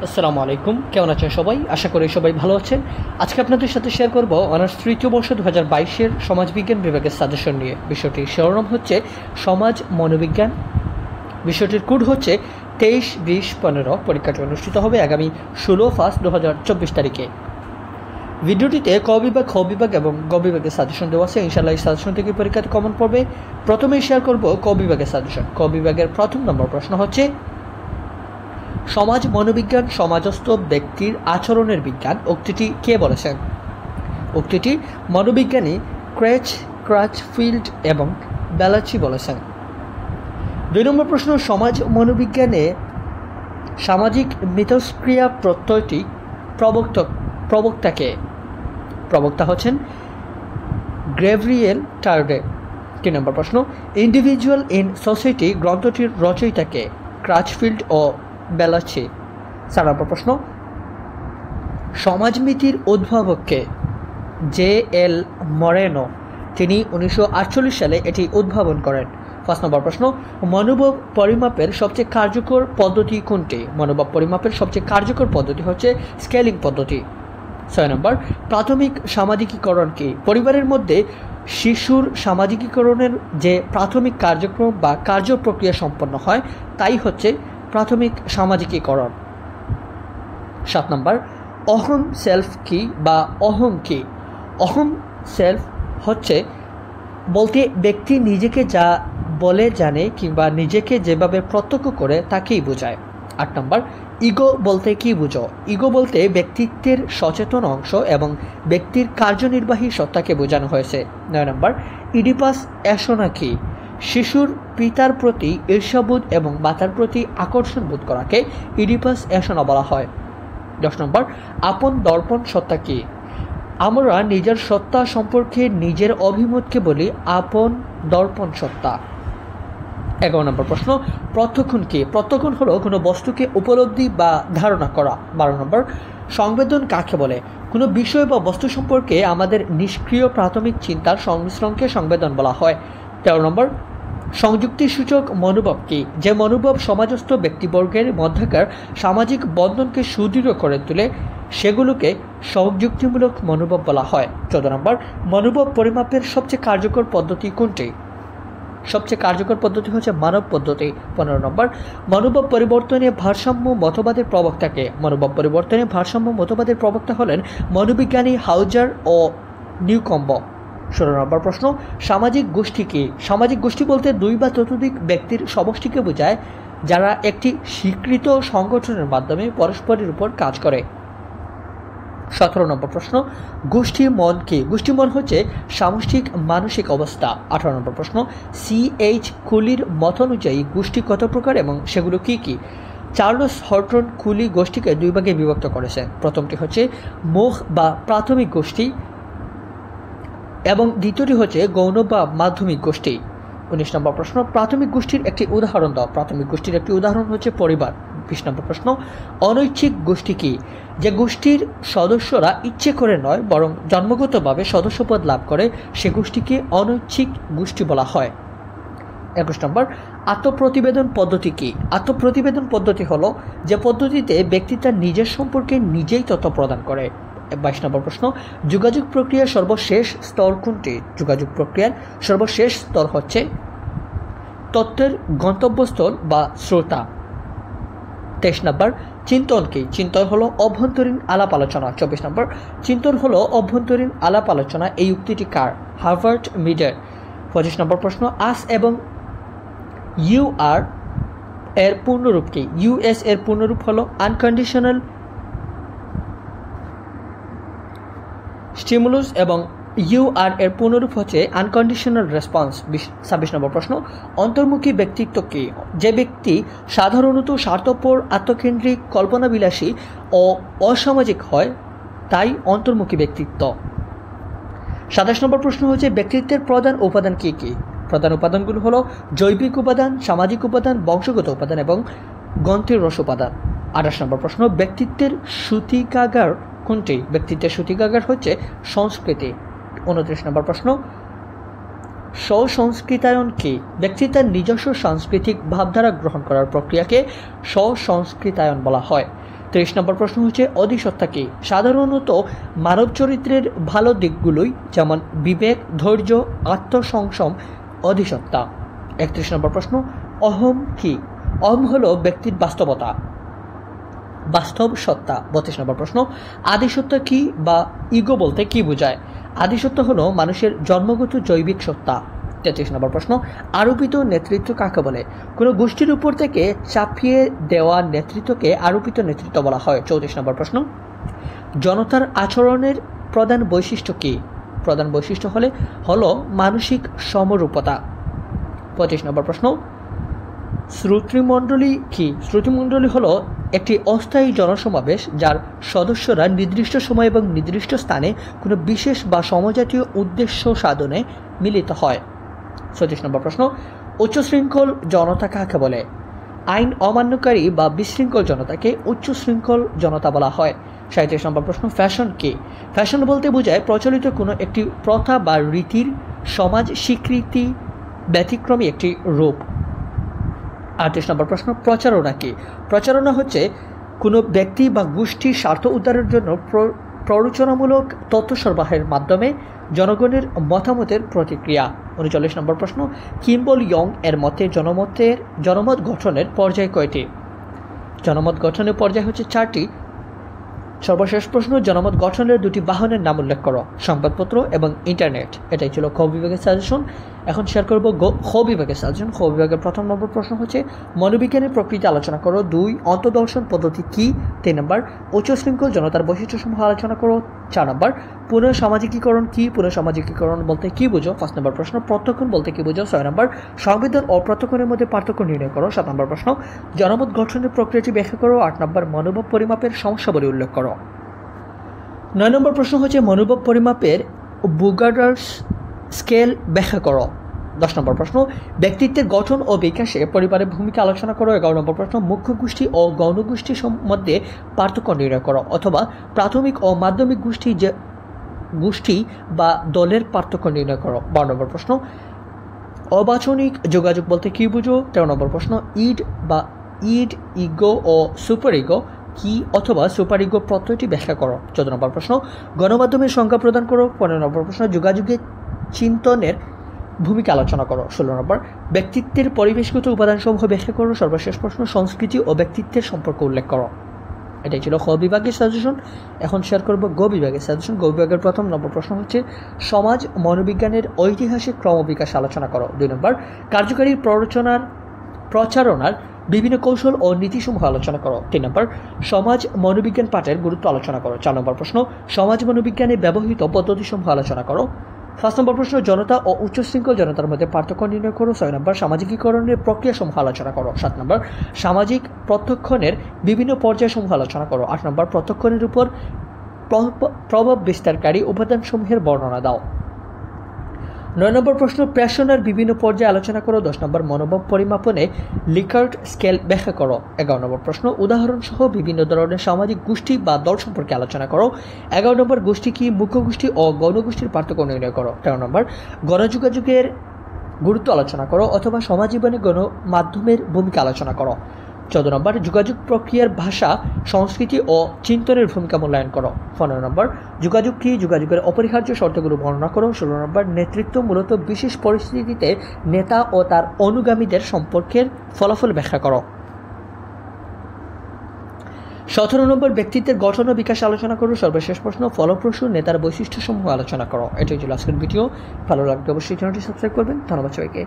আসসালামু আলাইকুম, কেমন আছেন সবাই? আশা করি সবাই ভালো আছেন। আজকে আপনাদের সাথে শেয়ার করব অনার্স তৃতীয় বর্ষ 2022-এর সমাজবিজ্ঞান বিভাগের সাজেশন নিয়ে। বিষয়টির শিরোনাম হচ্ছে সমাজ মনোবিজ্ঞান। বিষয়টির কোড হচ্ছে 23-20-15। পরীক্ষাটি অনুষ্ঠিত হবে আগামী 16/5/2024 তারিখে। ভিডিওটিতে ক বিভাগ, খ বিভাগ এবং গ বিভাগের সাজেশন দেওয়া আছে। ইনশাআল্লাহ এই সাজেশন থেকে পরীক্ষাতে কমন পড়বে। প্রথমেই শেয়ার করব ক বিভাগের সাজেশন। ক বিভাগের প্রথম নম্বর প্রশ্ন হচ্ছে সমাজ মনোবিজ্ঞান সমাজস্থ ব্যক্তির আচরণের বিজ্ঞান। উক্তিটি কে বলেছেন? উক্তিটি মনোবিজ্ঞানী ক্রাচফিল্ড এবং ব্যালাচি বলেছেন। 2 নম্বর প্রশ্ন সমাজ মনোবিজ্ঞানে সামাজিক মিথস্ক্রিয়া প্রত্যয়টি প্রবক্তাকে? প্রবক্তা হচ্ছেন গ্যাব্রিয়েল টার্ডে। 3 নম্বর প্রশ্ন ইন্ডিভিজুয়াল ইন সোসাইটি গ্রন্থটির রচয়িতাকে? ক্রাচফিল্ড ও ব্যালাচি। 4 নম্বর প্রশ্ন সমাজমিতির উদ্ভাবককে? জে.এল. মরেনো। তিনি 1948 সালে এটি উদ্ভাবন করেন। 5 নম্বর প্রশ্ন মনোভাব পরিমাপের সবচেয়ে কার্যকর পদ্ধতি কোনটি? মনোভাব পরিমাপের সবচেয়ে কার্যকর পদ্ধতি হচ্ছে স্কেলিং পদ্ধতি। 6 নম্বর প্রাথমিক সামাজিকীকরণ কি? পরিবারের মধ্যে শিশুর সামাজিকীকরণের যে প্রাথমিক কার্যক্রম বা কার্য প্রক্রিয়া সম্পন্ন হয় তাই হচ্ছে প্রাথমিক সামাজিকীকরণ। 7 নম্বর অহম সেলফ কি বা অহং কি? অহম সেলফ হচ্ছে বলতে ব্যক্তি নিজেকে যা বলে জানে কিংবা নিজেকে যেভাবে প্রত্যক্ষ করে তাকেই বোঝায়। 8 নম্বর ইগো বলতে কি বুঝো? ইগো বলতে ব্যক্তিত্বের সচেতন অংশ এবং ব্যক্তির কার্যনির্বাহী সত্তাকে বোঝানো হয়েছে। 9 নম্বর ইডিপাস অ্যাসোনা কি? শিশুর পিতার প্রতি ঈর্ষাবোধ এবং মাতার প্রতি আকর্ষণ বোধ করাকে ইডিপাস অ্যাসোনা বলা হয়। 10 নম্বর আপন দর্পণ সত্তা কি? আমরা নিজের সত্তা সম্পর্কে নিজের অভিমতকে বলি আপন দর্পণ সত্তা। 11 নম্বর প্রশ্ন প্রত্যক্ষণ কি? প্রত্যক্ষণ হলো কোনো বস্তুকে উপলব্ধি বা ধারণা করা। 12 নম্বর সংবেদন কাকে বলে? কোনো বিষয় বা বস্তু সম্পর্কে আমাদের নিষ্ক্রিয় প্রাথমিক চিন্তার সংমিশ্রণকে সংবেদন বলা হয়। 13 নম্বর সংযুক্তিসূচক মনোভাব কি? যে মনোভাব সমাজস্থ ব্যক্তিবর্গের মধ্যকার সামাজিক বন্ধনকে সুদৃঢ় করে তোলে সেগুলোকে সংযুক্তিমূলক মনোভাব বলা হয়। 14 নম্বর মনোভাব পরিমাপের সবচেয়ে কার্যকর পদ্ধতি কোনটি? সবচেয়ে কার্যকর পদ্ধতি হচ্ছে মানব পদ্ধতি। 15 নম্বর মনোভাব পরিবর্তনে ভারসাম্য মতবাদের প্রবক্তাকে? মনোভাব পরিবর্তনে ভারসাম্য মতবাদের প্রবক্তা হলেন মনোবিজ্ঞানী হাউজার ও নিউকম্ব। 16 নম্বর প্রশ্ন সামাজিক গোষ্ঠী কি? সামাজিক গোষ্ঠী বলতে 2 বা ততোধিক ব্যক্তির সমষ্টিকে বোঝায় যারা একটি স্বীকৃত সংগঠনের মাধ্যমে পরস্পরের উপর কাজ করে। 17 নম্বর প্রশ্ন গোষ্ঠী মন কি? গোষ্ঠী মন হচ্ছে সামষ্টিক মানসিক অবস্থা। 18 নম্বর প্রশ্ন C.H. কুলির মত অনুযায়ী গোষ্ঠী কত প্রকার এবং সেগুলো কি কি? চার্লস হর্টন কুলি গোষ্ঠীকে 2 ভাগে বিভক্ত করেছেন। প্রথমটি হচ্ছে মুখ বা প্রাথমিক গোষ্ঠী এবং দ্বিতীয়টি হচ্ছে গৌণ বা মাধ্যমিক গোষ্ঠী। 19 নম্বর প্রশ্ন প্রাথমিক গোষ্ঠীর একটি উদাহরণ দাও। প্রাথমিক গোষ্ঠীর একটি উদাহরণ হচ্ছে পরিবার। 20 নম্বর প্রশ্ন অনৈচ্ছিক গোষ্ঠী কি? যে গোষ্ঠীর সদস্যরা ইচ্ছে করে নয় বরং জন্মগতভাবে সদস্যপদ লাভ করে সে গোষ্ঠীকে অনৈচ্ছিক গোষ্ঠী বলা হয়। 21 নম্বর আত্মপ্রতিবেদন পদ্ধতি কি? আত্মপ্রতিবেদন পদ্ধতি হলো যে পদ্ধতিতে ব্যক্তি তার নিজের সম্পর্কে নিজেই তথ্য প্রদান করে। 22 নম্বর প্রশ্ন যোগাযোগ প্রক্রিয়ার সর্বশেষ স্তর কোনটি? যোগাযোগ প্রক্রিয়ার সর্বশেষ স্তর হচ্ছে তথ্যের গন্তব্যস্থল বা শ্রোতা। 23 নম্বর চিন্তন কি? চিন্তন হলো অভ্যন্তরীণ আলাপ আলোচনা। 24 নম্বর চিন্তন হলো অভ্যন্তরীণ আলাপ আলোচনা। এই উক্তিটি কার? হার্ভার্ড মিডের। 25 নম্বর প্রশ্ন আস এবং ইউ আর এর পূর্ণরূপ কি? ইউএস এর পূর্ণরূপ হলো আনকন্ডিশনাল স্টিমুলাস এবং ইউআর এর পূর্ণরূপ হচ্ছে আনকন্ডিশনাল রেসপন্স। 26 নম্বর প্রশ্ন অন্তর্মুখী ব্যক্তিত্ব কি? যে ব্যক্তি সাধারণত স্বার্থপর আত্মকেন্দ্রিক কল্পনাবিলাসী ও অসামাজিক হয় তাই অন্তর্মুখী ব্যক্তিত্ব। 27 নম্বর প্রশ্ন হচ্ছে ব্যক্তিত্বের প্রধান উপাদান কি কি? প্রধান উপাদানগুলো হলো জৈবিক উপাদান, সামাজিক উপাদান, বংশগত উপাদান এবং গ্রন্থির রস উপাদান। 28 নম্বর প্রশ্ন ব্যক্তিত্বের সূতিকাগার কোনটি? ব্যক্তিত্বের সূতিকাগার হচ্ছে সংস্কৃতি। 29 নম্বর প্রশ্ন স্ব-সংস্কৃতায়ন কি? ব্যক্তি তার নিজস্ব সাংস্কৃতিক ভাবধারা গ্রহণ করার প্রক্রিয়াকে স্ব-সংস্কৃতায়ন বলা হয়। 23 নম্বর প্রশ্ন হচ্ছে অধিসত্তা কি? সাধারণত মানব চরিত্রের ভালো দিকগুলোই, যেমন বিবেক, ধৈর্য, আত্মসংযম অধিসত্তা। 31 নম্বর প্রশ্ন অহম কি? অহম হলো ব্যক্তির বাস্তবতা, বাস্তব সত্তা। 32 নম্বর প্রশ্ন আদিসত্তা কি বা ইগো বলতে কি বোঝায়? আদিসত্তা হলো মানুষের জন্মগত জৈবিক সত্তা। 33 নম্বর প্রশ্ন আরোপিত নেতৃত্ব কাকে বলে? কোনো গোষ্ঠীর উপর থেকে চাপিয়ে দেওয়া নেতৃত্বকে আরোপিত নেতৃত্ব বলা হয়। 34 নম্বর প্রশ্ন জনতার আচরণের প্রধান বৈশিষ্ট্য কি? প্রধান বৈশিষ্ট্য হলো মানসিক সমরূপতা। 25 নম্বর প্রশ্ন শ্রোতৃমণ্ডলী কি? শ্রোতৃমণ্ডলী হলো একটি অস্থায়ী জনসমাবেশ যার সদস্যরা নির্দিষ্ট সময় এবং নির্দিষ্ট স্থানে কোনো বিশেষ বা সমজাতীয় উদ্দেশ্য সাধনে মিলিত হয়। 36 নম্বর প্রশ্ন উচ্চশৃঙ্খল জনতা কাকে বলে? আইন অমান্যকারী বা বিশৃঙ্খল জনতাকে উচ্চশৃঙ্খল জনতা বলা হয়। 37 নম্বর প্রশ্ন ফ্যাশন কি? ফ্যাশন বলতে বোঝায় প্রচলিত কোনো একটি প্রথা বা রীতির সমাজ স্বীকৃতি ব্যতিক্রমী একটি রূপ। 38 নম্বর প্রশ্ন প্রচারণা কি? প্রচারণা হচ্ছে কোনো ব্যক্তি বা গোষ্ঠীর স্বার্থ উদ্ধারের জন্য প্ররোচনামূলক তথ্য সরবরাহের মাধ্যমে জনগণের মতামতের প্রতিক্রিয়া। 39 নম্বর প্রশ্ন কিম্বল ইয়ং এর মতে জনমত গঠনের পর্যায় কয়টি? জনমত গঠনের পর্যায় হচ্ছে 4টি। সর্বশেষ প্রশ্ন জনমত গঠনের 2টি বাহনের নাম উল্লেখ করো, সংবাদপত্র এবং ইন্টারনেট। এটাই ছিল খ বিভাগের সাজেশন। এখন শেয়ার করবো খ বিভাগের সাজেশন। খ বিভাগের প্রথম নম্বর প্রশ্ন হচ্ছে মনোবিজ্ঞানের প্রকৃতি আলোচনা করো। 2 অন্তর্দর্শন পদ্ধতি কি? 3 নম্বর উচ্চশৃঙ্খল জনতার বৈশিষ্ট্যসমূহ আলোচনা করো। 4 নম্বর পুনঃসামাজিকীকরণ কি? পুনঃসামাজিকীকরণ বলতে কি বুঝো? 5 নম্বর প্রশ্ন প্রত্যক্ষণ বলতে কি বুঝো? 6 নম্বর সংবিধান ও প্রত্যক্ষণের মধ্যে পার্থক্য নির্ণয় করো। 7 নম্বর প্রশ্ন জনমত গঠনের প্রক্রিয়াটি ব্যাখ্যা করো। 8 নম্বর মনোভাব পরিমাপের সমস্যাবলী উল্লেখ করো। 9 নম্বর প্রশ্ন হচ্ছে মনোভাব পরিমাপের বুগার্ডার্স স্কেল ব্যাখ্যা করো। 10 নম্বর প্রশ্ন ব্যক্তিত্বের গঠন ও বিকাশে পরিবারের ভূমিকা আলোচনা করো। 11 নম্বর প্রশ্ন মুখ্য গোষ্ঠী ও গৌণ গোষ্ঠীর মধ্যে পার্থক্য নির্ণয় করো, অথবা প্রাথমিক ও মাধ্যমিক গোষ্ঠী বা দলের পার্থক্য নির্ণয় করো। 12 নম্বর প্রশ্ন অবাচনিক যোগাযোগ বলতে কি বুঝো? 13 নম্বর প্রশ্ন ইড, ইগো ও সুপার ইগো কি, অথবা সুপার ইগো প্রত্যয়টি ব্যাখ্যা করো। 14 নম্বর প্রশ্ন গণমাধ্যমের সংজ্ঞা প্রদান করো। 15 নম্বর প্রশ্ন যোগাযোগের চিন্তনের ভূমিকা আলোচনা করো। 16 নম্বর ব্যক্তিত্বের পরিবেশগত উপাদানসমূহ ব্যাখ্যা করো। সর্বশেষ প্রশ্ন সংস্কৃতি ও ব্যক্তিত্বের সম্পর্ক উল্লেখ করো। এটাই ছিল খ বিভাগের সাজেশন। এখন শেয়ার করবো গ বিভাগের সাজেশন। গ বিভাগের প্রথম নম্বর প্রশ্ন হচ্ছে সমাজ মনোবিজ্ঞানের ঐতিহাসিক ক্রমবিকাশ আলোচনা করো। 2 নম্বর কার্যকারী প্রচারণার বিভিন্ন কৌশল ও নীতিসমূহ আলোচনা করো। 3 নম্বর সমাজ মনোবিজ্ঞান পাঠের গুরুত্ব আলোচনা করো। 4 নম্বর প্রশ্ন সমাজ মনোবিজ্ঞানে ব্যবহৃত পদ্ধতিসমূহ আলোচনা করো। 5 নম্বর প্রশ্ন জনতা ও উচ্চশৃঙ্খল জনতার মধ্যে পার্থক্য নির্ণয় করো। 6 নম্বর সামাজিকীকরণের প্রক্রিয়াসমূহ আলোচনা করো। 7 নম্বর সামাজিক প্রত্যক্ষণের বিভিন্ন পর্যায়সমূহ আলোচনা করো। 8 নম্বর প্রত্যক্ষণের উপর প্রভাব বিস্তারকারী উপাদানসমূহের বর্ণনা দাও। 9 নম্বর প্রশ্ন প্রেষণার বিভিন্ন পর্যায়ে আলোচনা করো। 10 নম্বর মনোভাব পরিমাপনে লিকার্ট স্কেল ব্যাখ্যা করো। 11 নম্বর প্রশ্ন উদাহরণ সহ বিভিন্ন ধরনের সামাজিক গোষ্ঠী বা দল সম্পর্কে আলোচনা করো। 11 নম্বর গোষ্ঠী কি, মুখ্য গোষ্ঠী ও গৌণ গোষ্ঠীর পার্থক্য নির্ণয় করো। 13 নম্বর গণযোগাযোগের গুরুত্ব আলোচনা করো, অথবা সমাজ জীবনে গণমাধ্যমের ভূমিকা আলোচনা করো। 14 নম্বর যোগাযোগ প্রক্রিয়ার ভাষা, সংস্কৃতি ও চিন্তনের ভূমিকা মূল্যায়ন করো। 15 নম্বর যোগাযোগ কি, যোগাযোগের অপরিহার্য শর্তগুলো বর্ণনা করো। 16 নম্বর নেতৃত্ব মূলত বিশেষ পরিস্থিতিতে নেতা ও তার অনুগামীদের সম্পর্কের ফলাফল ব্যাখ্যা করো। 17 নম্বর ব্যক্তিত্বের গঠন ও বিকাশ আলোচনা করো। সর্বশেষ প্রশ্ন ফলপ্রসূ নেতার বৈশিষ্ট্যসমূহ আলোচনা করো। এটাই ছিল আজকের ভিডিও। ভালো লাগলে অবশ্যই চ্যানেলটি সাবস্ক্রাইব করবেন। ধন্যবাদ সবাইকে।